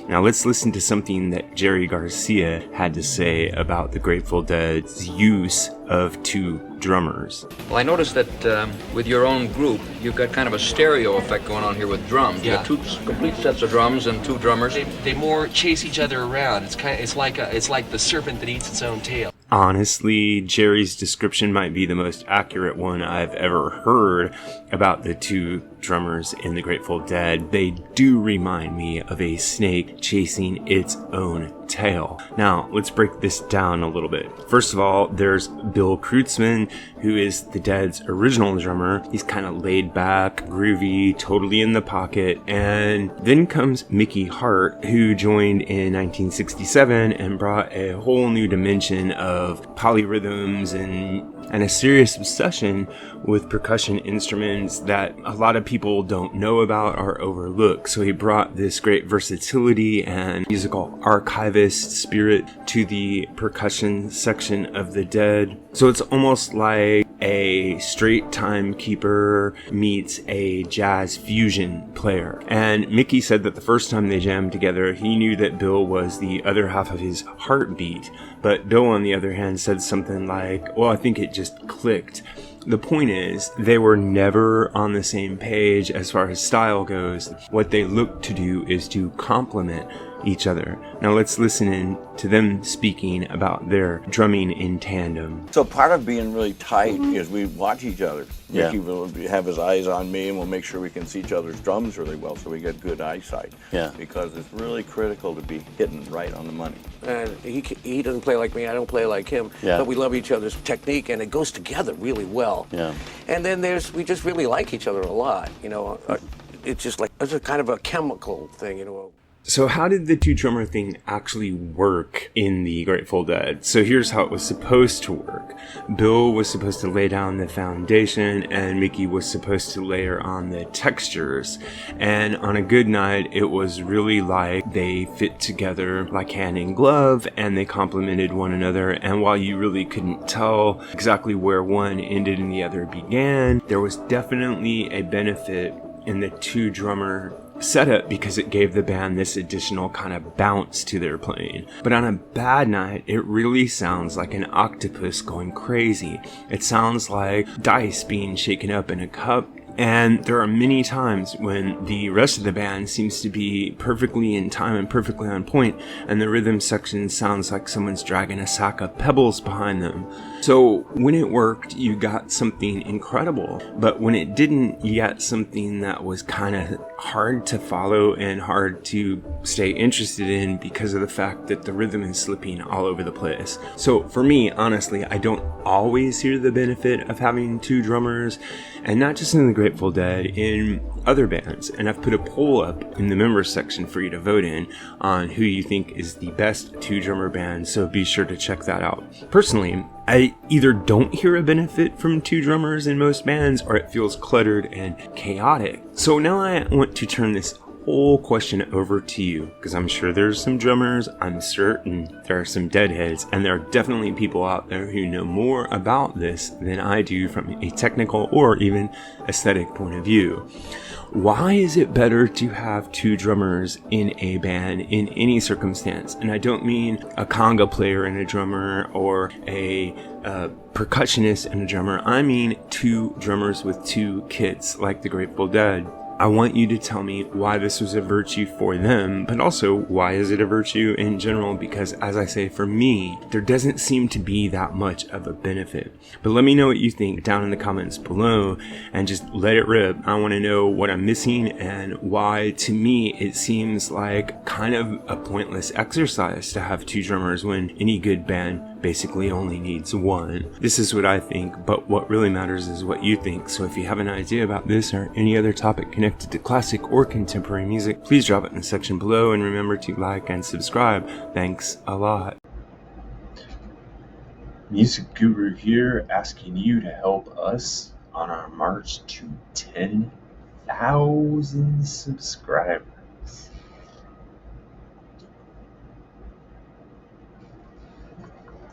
Now let's listen to something that Jerry Garcia had to say about the Grateful Dead's use of two drummers. Well, I noticed that with your own group, you've got kind of a stereo effect going on here with drums. Yeah. You got two complete sets of drums and two drummers. They more chase each other around. It's like the serpent that eats its own tail. Honestly, Jerry's description might be the most accurate one I've ever heard about the two drummers in the Grateful Dead. They do remind me of a snake chasing its own tail. Now, let's break this down a little bit. First of all, there's Bill Kreutzmann, who is the Dead's original drummer. He's kind of laid back, groovy, totally in the pocket. And then comes Mickey Hart, who joined in 1967 and brought a whole new dimension of polyrhythms and a serious obsession with percussion instruments that a lot of people don't know about or overlook. So he brought this great versatility and musical archivist spirit to the percussion section of the Dead. So it's almost like a straight timekeeper meets a jazz fusion player. And Mickey said that the first time they jammed together, he knew that Bill was the other half of his heartbeat. But Bill, on the other hand, said something like, well, I think it just clicked. The point is, they were never on the same page as far as style goes. What they looked to do is to complement each other. Now let's listen in to them speaking about their drumming in tandem. So part of being really tight is we watch each other. Yeah. Mickey will have his eyes on me, and we'll make sure we can see each other's drums really well so we get good eyesight. Yeah. Because it's really critical to be hitting right on the money. And he doesn't play like me, I don't play like him, Yeah. but we love each other's technique, and it goes together really well. Yeah. And then we just really like each other a lot, you know. It's just like, it's a kind of a chemical thing, you know. So how did the two drummer thing actually work in the Grateful Dead? So here's how it was supposed to work. Bill was supposed to lay down the foundation and Mickey was supposed to layer on the textures. And on a good night, it was really like they fit together like hand in glove and they complemented one another. And while you really couldn't tell exactly where one ended and the other began, there was definitely a benefit in the two drummer setup because it gave the band this additional kind of bounce to their playing. But on a bad night, it really sounds like an octopus going crazy. It sounds like dice being shaken up in a cup. And there are many times when the rest of the band seems to be perfectly in time and perfectly on point, and the rhythm section sounds like someone's dragging a sack of pebbles behind them. So when it worked, you got something incredible. But when it didn't, you got something that was kind of hard to follow and hard to stay interested in because of the fact that the rhythm is slipping all over the place. So for me, honestly, I don't always hear the benefit of having two drummers, and not just in the Grateful Dead, in other bands. And I've put a poll up in the members section for you to vote in on who you think is the best two drummer band, so be sure to check that out. Personally, I either don't hear a benefit from two drummers in most bands, or it feels cluttered and chaotic. So now I want to turn this whole question over to you, because I'm sure there's some drummers, I'm certain there are some deadheads, and there are definitely people out there who know more about this than I do from a technical or even aesthetic point of view. Why is it better to have two drummers in a band in any circumstance? And I don't mean a conga player and a drummer or a percussionist and a drummer. I mean two drummers with two kits like the Grateful Dead. I want you to tell me why this was a virtue for them, but also why is it a virtue in general? Because as I say, for me, there doesn't seem to be that much of a benefit. But let me know what you think down in the comments below and just let it rip. I want to know what I'm missing and why, to me, it seems like kind of a pointless exercise to have two drummers when any good band basically only needs one. This is what I think, but what really matters is what you think. So if you have an idea about this or any other topic connected to classic or contemporary music, please drop it in the section below and remember to like and subscribe. Thanks a lot. MusicGuru here, asking you to help us on our march to 10,000 subscribers.